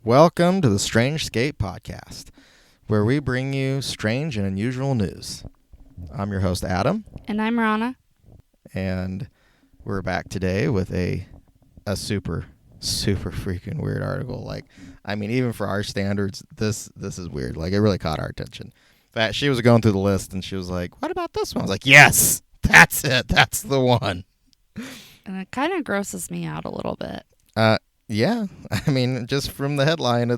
Welcome to the Strange Skate Podcast, where we bring you strange and unusual news. I'm your host, Adam. And I'm Rana. And we're back today with a super freaking weird article. Like, I mean, even for our standards, this is weird. Like, it really caught our attention. In fact, she was going through the list, and she was like, what about this one? I was like, yes, that's it. That's the one. And it kind of grosses me out a little bit. Yeah, I mean, just from the headline,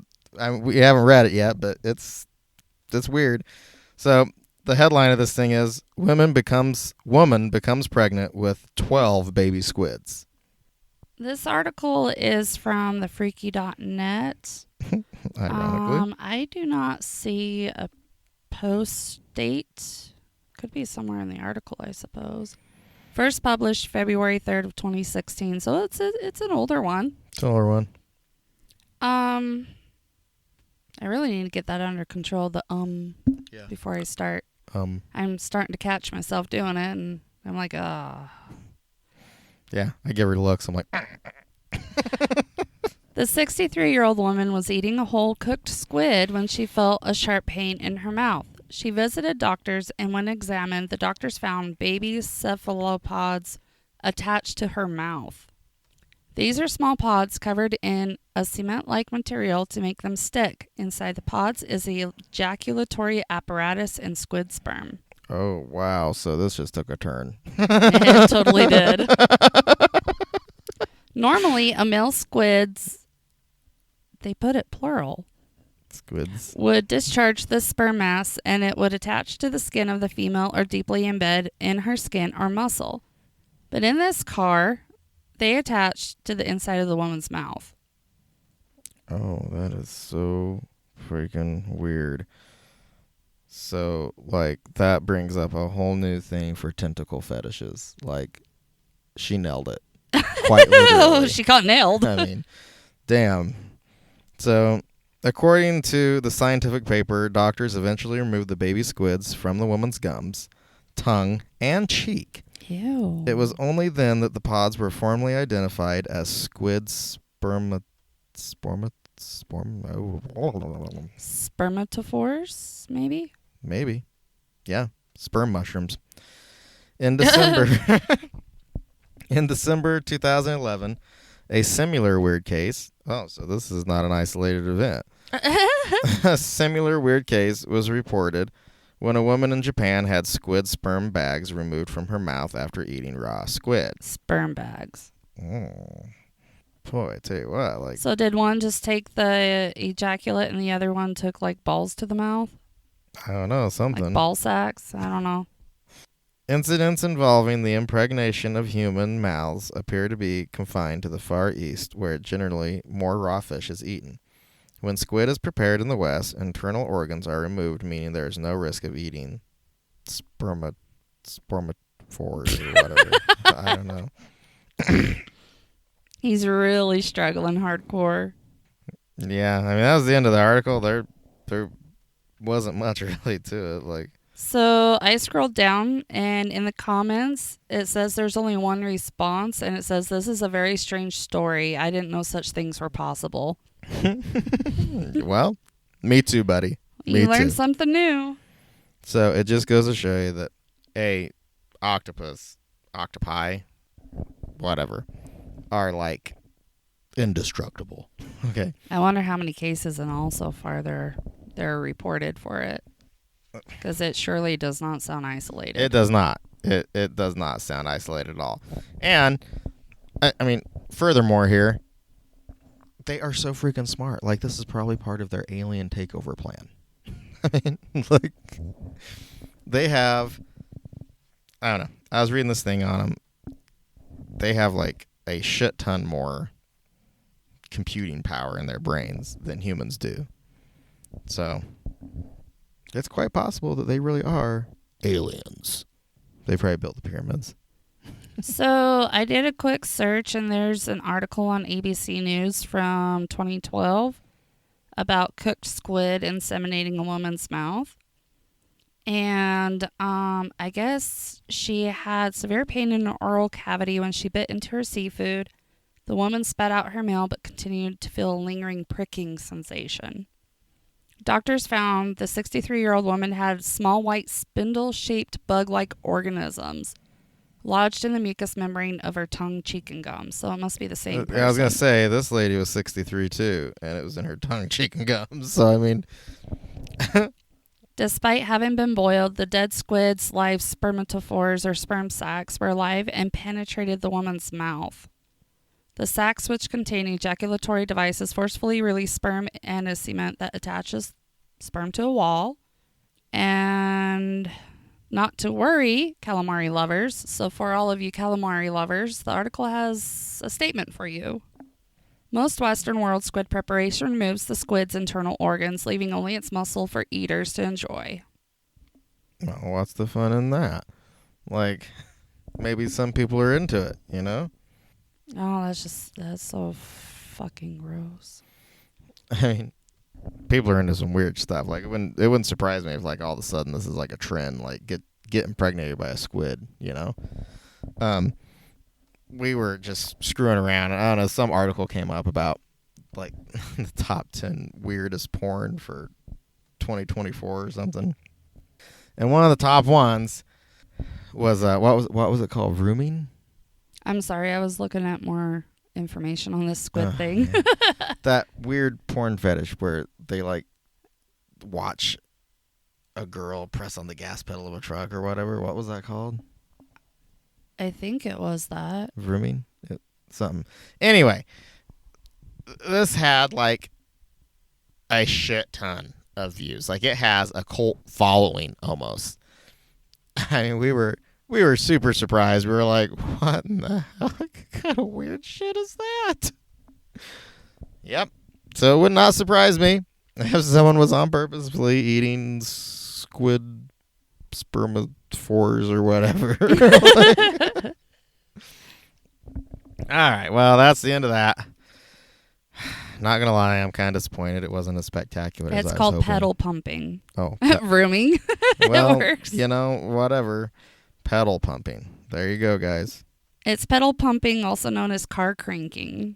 we haven't read it yet, but it's weird. So the headline of this thing is woman becomes pregnant with 12 baby squids. This article is from thefreaky.net. Ironically. I do not see a post date. Could be somewhere in the article, I suppose. First published February 3rd of 2016, so it's an older one. It's an older one. I really need to get that under control, before I start. I'm starting to catch myself doing it, and I'm like, ah. Yeah, I give her looks. I'm like, The 63-year-old woman was eating a whole cooked squid when she felt a sharp pain in her mouth. She visited doctors, and when examined, the doctors found baby cephalopods attached to her mouth. These are small pods covered in a cement-like material to make them stick. Inside the pods is the ejaculatory apparatus and squid sperm. oh, wow. So this just took a turn. It totally did. Normally, a male squid's, they put it plural, Squids. would discharge the sperm mass, and it would attach to the skin of the female or deeply embed in her skin or muscle. But in this car, they attached to the inside of the woman's mouth. Oh, that is so freaking weird. So, like, that brings up a whole new thing for tentacle fetishes. Like, she nailed it. Quite literally. She got nailed. I mean, damn. So, according to the scientific paper, doctors eventually removed the baby squids from the woman's gums, tongue, and cheek. Ew. It was only then that the pods were formally identified as squid Spermatophores, maybe? Maybe. Yeah. Sperm mushrooms. In December 2011, a similar weird case. Oh, so this is not an isolated event. A similar weird case was reported when a woman in Japan had squid sperm bags removed from her mouth after eating raw squid. Sperm bags. Oh. Boy, I tell you what, like. So did one just take the ejaculate and the other one took like balls to the mouth? I don't know, something. Like ball sacks? I don't know. Incidents involving the impregnation of human mouths appear to be confined to the Far East, where generally more raw fish is eaten. When squid is prepared in the West, internal organs are removed, meaning there is no risk of eating spermatophores or whatever. I don't know. He's really struggling hardcore. Yeah, I mean, that was the end of the article. There wasn't much really to it. Like, So I scrolled down, and in the comments, it says there's only one response, and it says, this is a very strange story. I didn't know such things were possible. well, me too, buddy. You learned something new. So it just goes to show you that, octopi, whatever, are like indestructible. Okay. I wonder how many cases in all so far there are reported for it. Because it surely does not sound isolated. It does not. It does not sound isolated at all. And, I mean, furthermore here, they are so freaking smart. Like, this is probably part of their alien takeover plan. I mean, like, they have, I don't know. I was reading this thing on them. They have, like, a shit ton more computing power in their brains than humans do. So, it's quite possible that they really are aliens. They probably built the pyramids. So I did a quick search, and there's an article on ABC News from 2012 about cooked squid inseminating a woman's mouth. And I guess she had severe pain in her oral cavity when she bit into her seafood. The woman spat out her meal but continued to feel a lingering pricking sensation. Doctors found the 63-year-old woman had small white spindle-shaped bug-like organisms lodged in the mucous membrane of her tongue, cheek, and gums. So it must be the same person. I was gonna say this lady was 63 too, and it was in her tongue, cheek, and gums. So I mean, Despite having been boiled, the dead squid's live spermatophores or sperm sacs were alive and penetrated the woman's mouth. The sacs, which contain ejaculatory devices, forcefully release sperm and a cement that attaches sperm to a wall. And not to worry, calamari lovers. So, for all of you calamari lovers, the article has a statement for you. Most Western world squid preparation removes the squid's internal organs, leaving only its muscle for eaters to enjoy. well, what's the fun in that? Like, maybe some people are into it, you know? Oh, that's so fucking gross. I mean, people are into some weird stuff. Like, it wouldn't surprise me if, like, all of a sudden this is like a trend, like get impregnated by a squid, you know? We were just screwing around. I don't know, some article came up about, like, the top 10 weirdest porn for 2024 or something. And one of the top ones was, what was it called? Rooming? I'm sorry, I was looking at more information on this squid thing. Yeah. That weird porn fetish where they, like, watch a girl press on the gas pedal of a truck or whatever. What was that called? I think it was that. Rooming? Something. Anyway, this had, like, a shit ton of views. Like, it has a cult following almost. I mean, we were super surprised. We were like, what in the hell? What kind of weird shit is that? Yep. So it would not surprise me if someone was on purposely eating squid spermatophores or whatever. All right. Well, that's the end of that. Not going to lie, I'm kind of disappointed it wasn't as spectacular as I was called hoping. pedal pumping. Oh. Rooming. Well, It works. you know, whatever. Pedal pumping. There you go, guys. It's pedal pumping, also known as car cranking,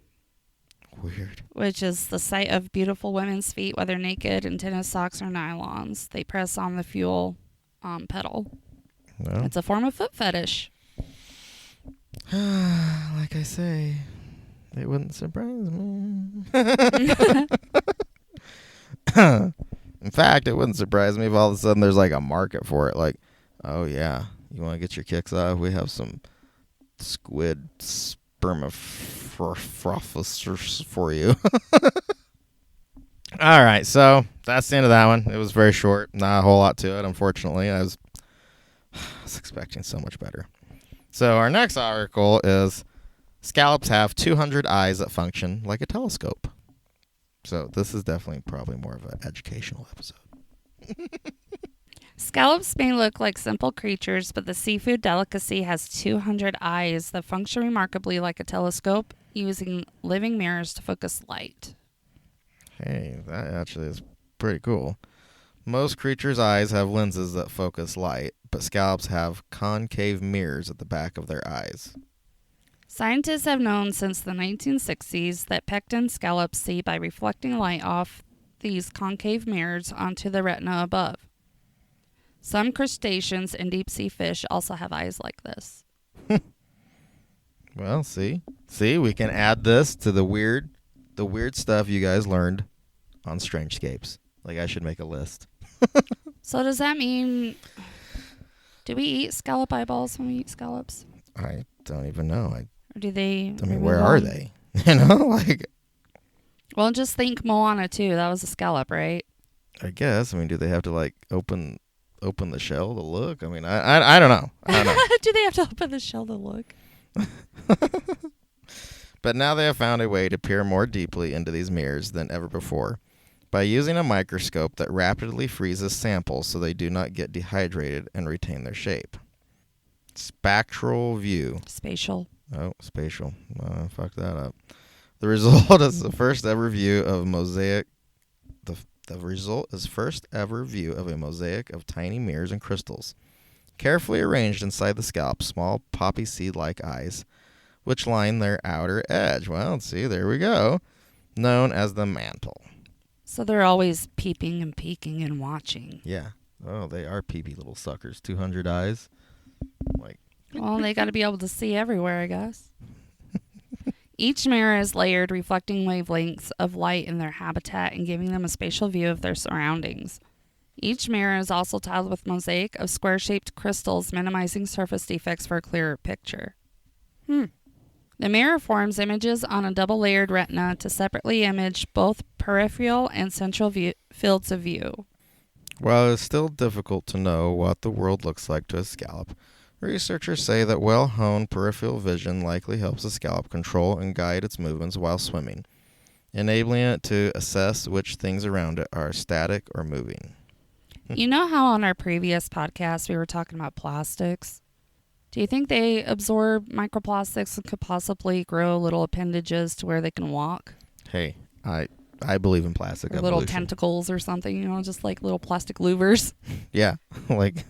Weird. which is the sight of beautiful women's feet, whether naked in tennis socks or nylons. They press on the fuel pedal. Well, It's a form of foot fetish. like I say, it wouldn't surprise me. In fact, it wouldn't surprise me if all of a sudden there's like a market for it. Like, oh yeah, you want to get your kicks off? We have some squid spermatophores for you. All right, so that's the end of that one. It was very short, not a whole lot to it, unfortunately. I was expecting so much better. So our next article is scallops have 200 eyes that function like a telescope. So this is definitely probably more of an educational episode. Scallops may look like simple creatures, but the seafood delicacy has 200 eyes that function remarkably like a telescope, using living mirrors to focus light. Hey, that actually is pretty cool. Most creatures' eyes have lenses that focus light, but scallops have concave mirrors at the back of their eyes. Scientists have known since the 1960s that pecten scallops see by reflecting light off these concave mirrors onto the retina above. Some crustaceans and deep-sea fish also have eyes like this. Well, see, we can add this to the weird stuff you guys learned on Strangescapes. Like, I should make a list. So does that mean, do we eat scallop eyeballs when we eat scallops? I don't even know. Or do they? I mean, where are they? You know, like. Well, just think Moana 2. That was a scallop, right? I guess. I mean, do they have to like open the shell to look? I mean, I don't know. I don't know. Do they have to open the shell to look? But now they have found a way to peer more deeply into these mirrors than ever before by using a microscope that rapidly freezes samples so they do not get dehydrated and retain their shape. Spectral view. Spatial. Oh, spatial. Fuck that up. The result is the first ever view of mosaic. The result is first ever view of a mosaic of tiny mirrors and crystals, carefully arranged inside the scalp, small poppy seed-like eyes, which line their outer edge. Well, see, there we go. Known as the mantle. So they're always peeping and peeking and watching. Yeah. Oh, they are peepy little suckers. 200 eyes. Like. Well, they got to be able to see everywhere, I guess. Each mirror is layered, reflecting wavelengths of light in their habitat and giving them a spatial view of their surroundings. Each mirror is also tiled with mosaic of square-shaped crystals, minimizing surface defects for a clearer picture. The mirror forms images on a double-layered retina to separately image both peripheral and central fields of view. While it's still difficult to know what the world looks like to a scallop, researchers say that well-honed peripheral vision likely helps a scallop control and guide its movements while swimming, enabling it to assess which things around it are static or moving. You know how on our previous podcast we were talking about plastics? Do you think they absorb microplastics and could possibly grow little appendages to where they can walk? Hey, I believe in plastic Or evolution. little tentacles or something, just like little plastic louvers. Yeah, like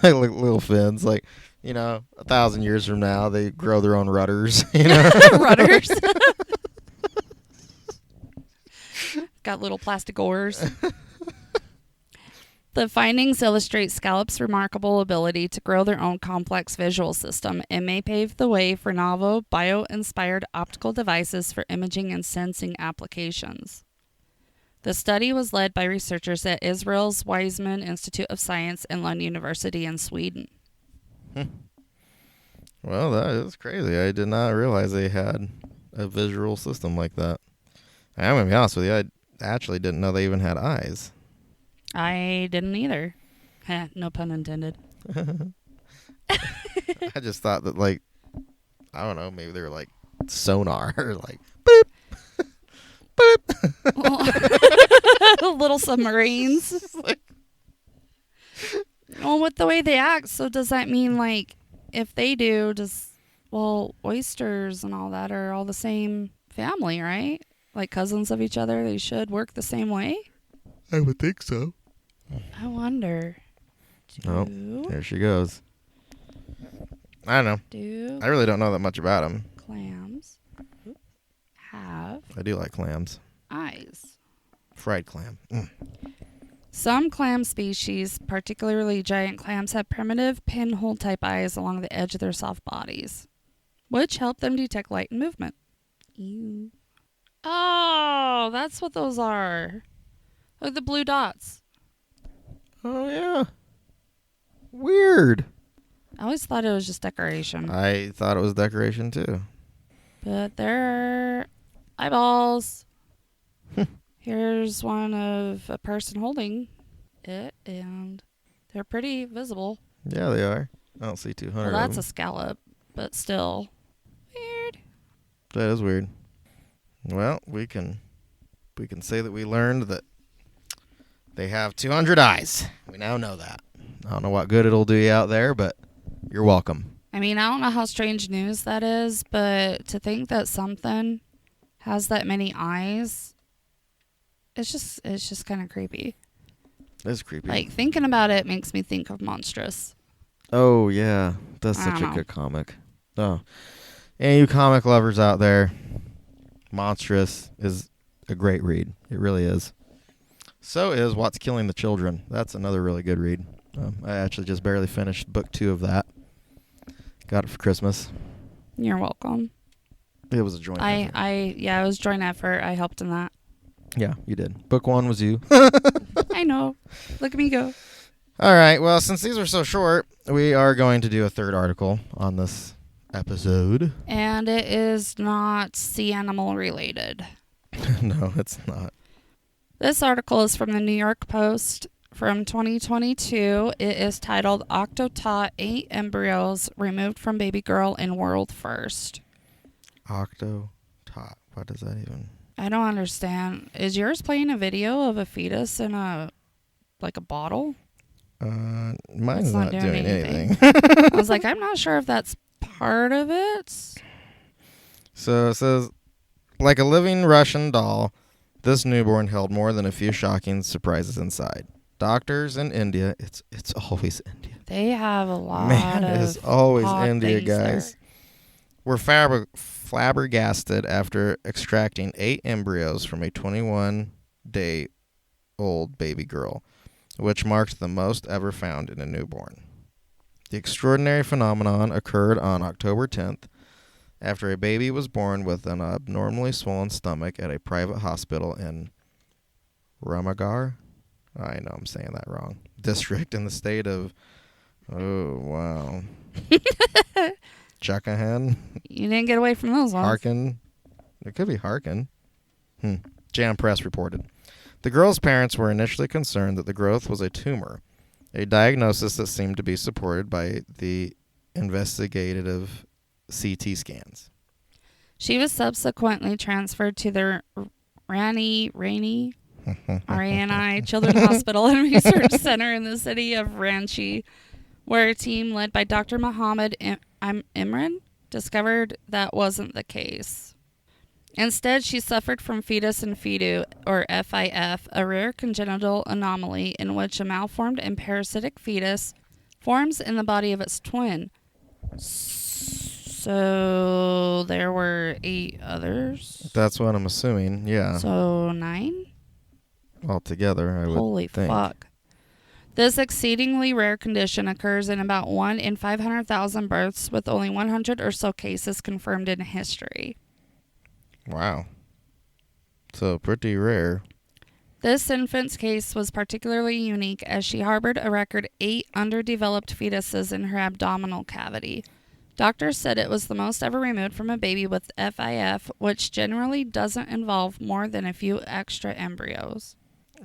little fins. Like, 1,000 years from now, they grow their own rudders. Rudders. Got little plastic oars. The findings illustrate scallops' remarkable ability to grow their own complex visual system and may pave the way for novel, bio-inspired optical devices for imaging and sensing applications. The study was led by researchers at Israel's Weizmann Institute of Science and Lund University in Sweden. Well, that is crazy. I did not realize they had a visual system like that. I'm going to be honest with you. I actually didn't know they even had eyes. I didn't either. No pun intended. I just thought that, I don't know, maybe they were like sonar or like boop, boop. Little submarines. Well, with the way they act, so does that mean if they do, oysters and all that are all the same family, right? Like cousins of each other, they should work the same way? I would think so. I wonder. Oh, there she goes. I don't know. Do I really don't know that much about them. clams have I do like clams. eyes? Fried clam. Some clam species, particularly giant clams, have primitive pinhole type eyes along the edge of their soft bodies, which help them detect light and movement. Ew. Oh, that's what those are. Look, the blue dots. Oh, yeah. Weird. I always thought it was just decoration. I thought it was decoration, too. But they're eyeballs. Here's one of a person holding it, and they're pretty visible. Yeah, they are. I don't see 200 Well, of that's them. a scallop, but still. Weird. That is weird. Well, we can say that we learned that they have 200 eyes. We now know that. I don't know what good it'll do you out there, but you're welcome. I mean, I don't know how strange news that is, but to think that something has that many eyes, it's just kind of creepy. It's creepy. Like, thinking about it makes me think of Monstrous. Oh, yeah. That's I such a don't know. good comic. Oh. Any you comic lovers out there, Monstrous is a great read. It really is. So is What's Killing the Children. That's another really good read. I actually just barely finished book 2 of that. Got it for Christmas. You're welcome. It was a joint effort. It was joint effort. I helped in that. Yeah, you did. Book 1 was you. I know. Look at me go. All right. Well, since these are so short, we are going to do a third article on this episode. And it is not sea animal related. No, it's not. This article is from the New York Post from 2022. It is titled Octotot 8 Embryos Removed from Baby Girl in World First. Octotot. What does that even... I don't understand. Is yours playing a video of a fetus in a bottle? Mine's not doing anything. I was like, I'm not sure if that's part of it. So it says, like a living Russian doll, this newborn held more than a few shocking surprises inside. Doctors in India, it's always India. They have a lot Man, of it is always odd India, things guys. there. Were flabbergasted after extracting 8 embryos from a 21-day-old baby girl, which marked the most ever found in a newborn. The extraordinary phenomenon occurred on October 10th after a baby was born with an abnormally swollen stomach at a private hospital in Ramagar. I know I'm saying that wrong. District in the state of, oh, wow. Chuckahan? You didn't get away from those ones. Harkin? It could be Harkin. Jam Press reported. The girl's parents were initially concerned that the growth was a tumor, a diagnosis that seemed to be supported by the investigative CT scans. She was subsequently transferred to the Rani Children's Hospital and Research Center in the city of Ranchi, where a team led by Dr. Muhammad Imran discovered that wasn't the case. Instead, she suffered from fetus and fetu, or FIF, a rare congenital anomaly in which a malformed and parasitic fetus forms in the body of its twin. So there were 8 others. That's what I'm assuming, yeah. So 9? Altogether, I would Holy think. fuck. This exceedingly rare condition occurs in about 1 in 500,000 births, with only 100 or so cases confirmed in history. Wow. So pretty rare. This infant's case was particularly unique as she harbored a record 8 underdeveloped fetuses in her abdominal cavity. Doctors said it was the most ever removed from a baby with FIF, which generally doesn't involve more than a few extra embryos.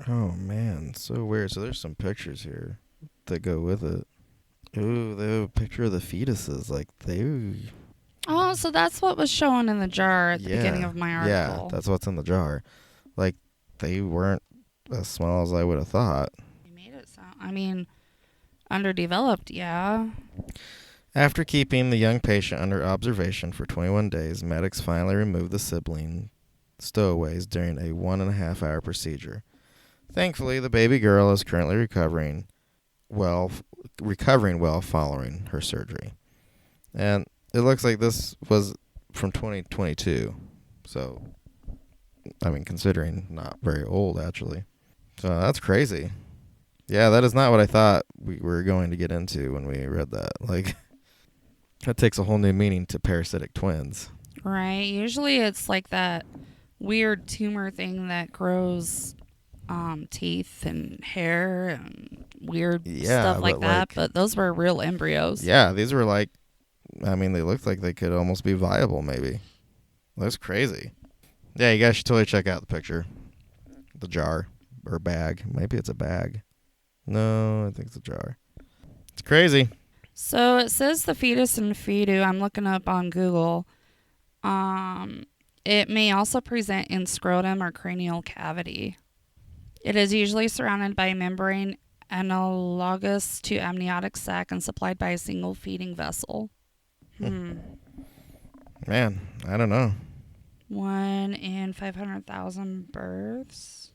Oh, man. So weird. So there's some pictures here that go with it. Ooh, they have a picture of the fetuses. Like, they... Oh, so that's what was shown in the jar at the beginning of my article. Yeah, that's what's in the jar. Like, they weren't as small as I would have thought. You made it sound... I mean, underdeveloped, yeah. After keeping the young patient under observation for 21 days, medics finally removed the sibling stowaways during a 1.5-hour procedure. Thankfully, the baby girl is currently recovering well following her surgery. And it looks like this was from 2022. So, I mean, considering not very old, actually. So that's crazy. Yeah, that is not what I thought we were going to get into when we read that. Like, that takes a whole new meaning to parasitic twins. Right. Usually it's like that weird tumor thing that grows teeth and hair and weird stuff like that. But those were real embryos. Yeah, these were like, I mean, they looked like they could almost be viable, maybe. That's crazy. Yeah, you guys should totally check out the picture. The jar or bag. Maybe it's a bag. No, I think it's a jar. It's crazy. So it says the fetus and fetu. I'm looking up on Google. It may also present in scrotum or cranial cavity. It is usually surrounded by a membrane analogous to amniotic sac and supplied by a single feeding vessel. Man, I don't know. 1 in 500,000 births.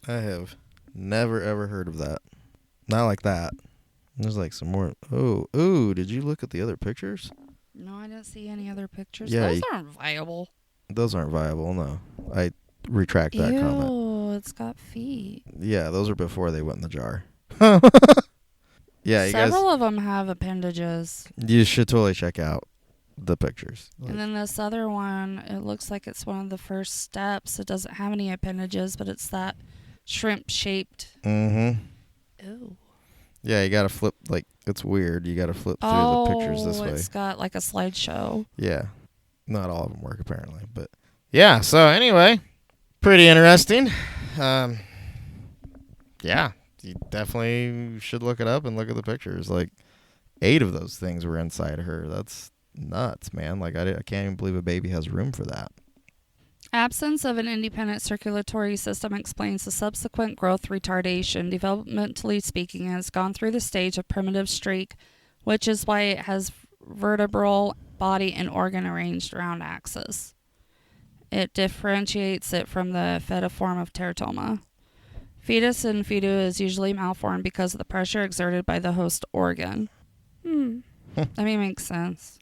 I have never, ever heard of that. Not like that. There's like some more. Oh, did you look at the other pictures? No, I didn't see any other pictures. Yeah, Those aren't viable. Those aren't viable, no. I retract that comment. Ew, it's got feet. Yeah, those are before they went in the jar. Yeah, you guys. Several of them have appendages. You should totally check out the pictures. And then this other one, it looks like it's one of the first steps. It doesn't have any appendages, but it's that shrimp-shaped. Mm-hmm. Ew. Yeah, you gotta flip, like, it's weird. You gotta flip through the pictures this way. It's got like a slideshow. Yeah. Not all of them work, apparently. But, yeah, so anyway, pretty interesting. Yeah, you definitely should look it up and look at the pictures. Like, 8 of those things were inside her. That's nuts, man. Like, I can't even believe a baby has room for that. Absence of an independent circulatory system explains the subsequent growth retardation. Developmentally speaking, it has gone through the stage of primitive streak, which is why it has vertebral body and organ arranged around axis. It differentiates it from the fetiform of teratoma. Fetus in Fetu is usually malformed because of the pressure exerted by the host organ. I mean, makes sense.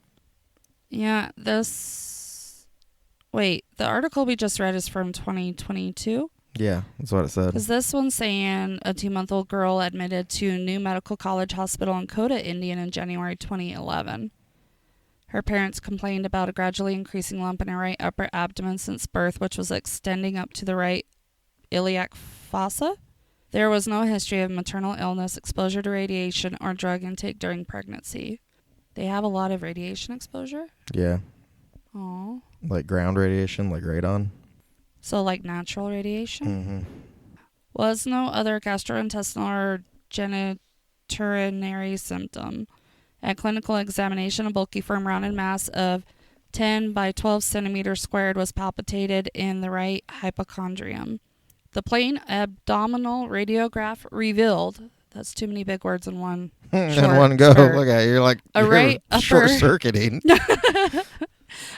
Yeah, Wait, the article we just read is from 2022? Yeah, that's what it said. Because this one's saying a 2-month-old girl admitted to New Medical College Hospital in Kota, Indian in January 2011. Her parents complained about a gradually increasing lump in her right upper abdomen since birth, which was extending up to the right iliac fossa. There was no history of maternal illness, exposure to radiation, or drug intake during pregnancy. They have a lot of radiation exposure? Yeah. Oh. Like ground radiation, like radon. So like natural radiation? Mm-hmm. Was no other gastrointestinal or genitourinary symptom. At clinical examination, a bulky firm rounded mass of 10 by 12 centimeters squared was palpated in the right hypochondrium. The plain abdominal radiograph revealed, that's too many big words in one In one go. Look at you, you're like short-circuiting.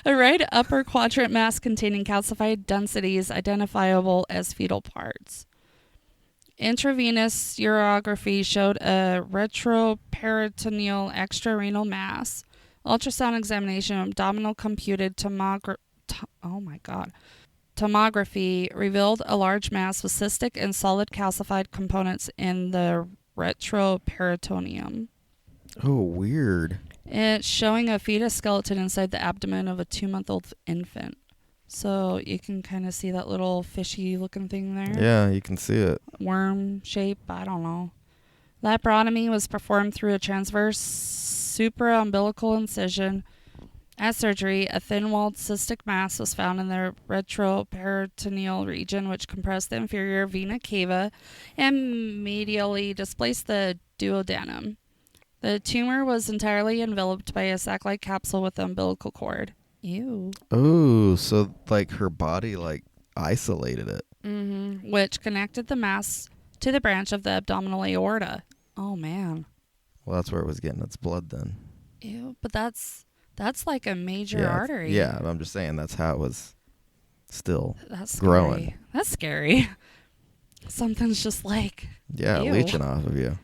A right upper quadrant mass containing calcified densities identifiable as fetal parts. Intravenous urography showed a retroperitoneal extrarenal mass. Ultrasound examination of abdominal computed tomography revealed a large mass with cystic and solid calcified components in the retroperitoneum. Oh, weird. It's showing a fetus skeleton inside the abdomen of a 2-month-old infant. So you can kind of see that little fishy looking thing there. Yeah, you can see it. Worm shape, I don't know. Laparotomy was performed through a transverse supraumbilical incision. At surgery, a thin-walled cystic mass was found in the retroperitoneal region, which compressed the inferior vena cava and medially displaced the duodenum. The tumor was entirely enveloped by a sac-like capsule with the umbilical cord. Ew. Oh, so like her body like isolated it. Mm-hmm. Which connected the mass to the branch of the abdominal aorta. Oh, man. Well, that's where it was getting its blood then. Ew, but that's like a major artery. Yeah, I'm just saying that's how it was still That's growing. Scary. That's scary. Something's just like... Yeah, ew. leeching off of you.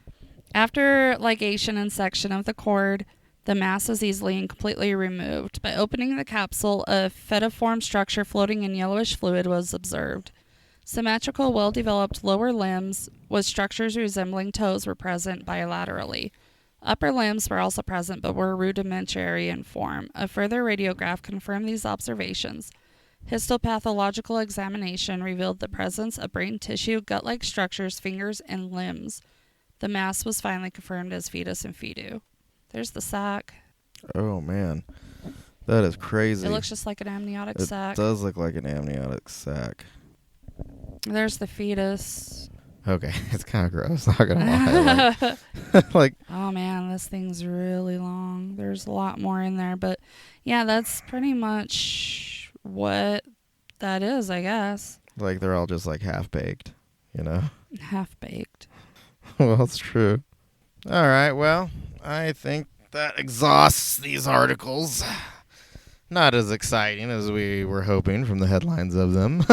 After ligation and section of the cord, the mass is easily and completely removed. By opening the capsule, a fetiform structure floating in yellowish fluid was observed. Symmetrical, well-developed lower limbs with structures resembling toes were present bilaterally. Upper limbs were also present but were rudimentary in form. A further radiograph confirmed these observations. Histopathological examination revealed the presence of brain tissue, gut-like structures, fingers, and limbs. The mass was finally confirmed as fetus and fetu. There's the sac. Oh, man. That is crazy. It looks just like an amniotic sac. It does look like an amniotic sac. There's the fetus. Okay, it's kind of gross, not going to lie. Like, oh, man, this thing's really long. There's a lot more in there. But, yeah, that's pretty much what that is, I guess. Like, they're all just, like, half-baked, you know? Half-baked. Well, it's true. All right, well, I think that exhausts these articles. Not as exciting as we were hoping from the headlines of them.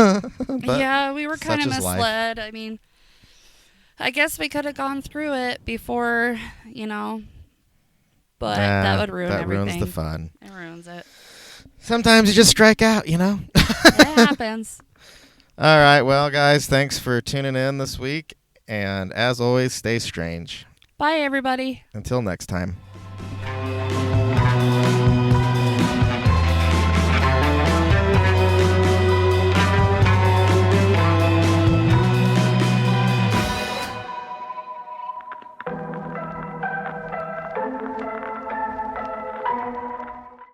Yeah, we were kind of misled. Life. I mean, I guess we could have gone through it before, but that would ruin everything. That ruins the fun. It ruins it. Sometimes you just strike out, It happens. All right, well, guys, thanks for tuning in this week. And as always, stay strange. Bye, everybody. Until next time.